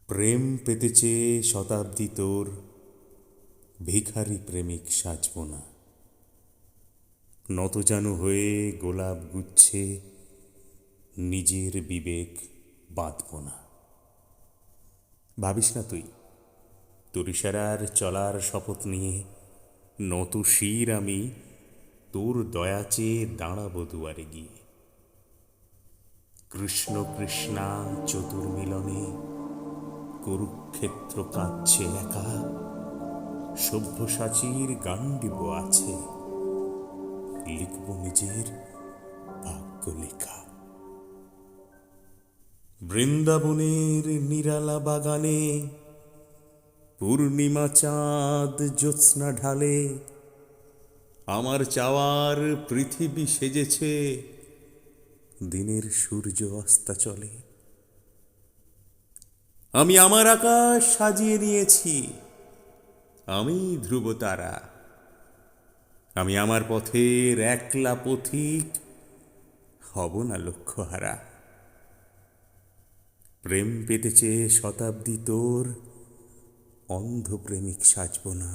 প্রেম পেতে চেয়ে শতাব্দী তোর ভিখারি প্রেমিক সাজব না। নতজানু হয়ে গোলাপ গুচ্ছে নিজের বিবেক বাঁধব না। ভাবিস না তুই, তোর ইশারার চলার শপথ নিয়ে নত শির আমি তোর দয়া চেয়ে দাঁড়াবো দুয়ারে গিয়ে। কৃষ্ণ কৃষ্ণা চতুর্মিলনে কুরুক্ষেত্র কাঁদছে একা, সব্যসাচীর গান্ডীব আছে, লিখব নিজের ভাগ্য লেখা। বৃন্দাবনের নিরালা বাগানে পূর্ণিমা চাঁদ জ্যোৎস্না ঢালে, আমার চাওয়ার পৃথিবী সেজেছে দিনের সূর্য অস্তাচলে। আমি আমার আকাশ সাজিয়ে নিয়েছি, আমি ধ্রুবতারা। আমি আমার পথের একলা পথিক, হব না লক্ষ্যহারা। প্রেম পেতে চেয়ে শতাব্দী তোর অন্ধ প্রেমিক সাজব না।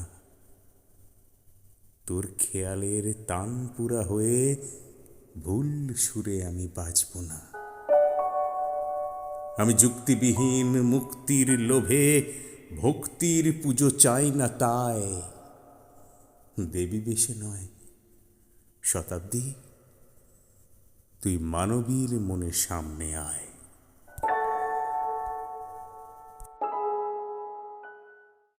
তোর খেয়ালের তানপুরা হয়ে ভুল সুরে আমি বাজব না। আমি যুক্তিবিহীন মুক্তির লোভে ভক্তির পুজো চাই না, তাই দেবী বেশে নয় শতাব্দী, তুই মানবীর মনের সামনে আয়।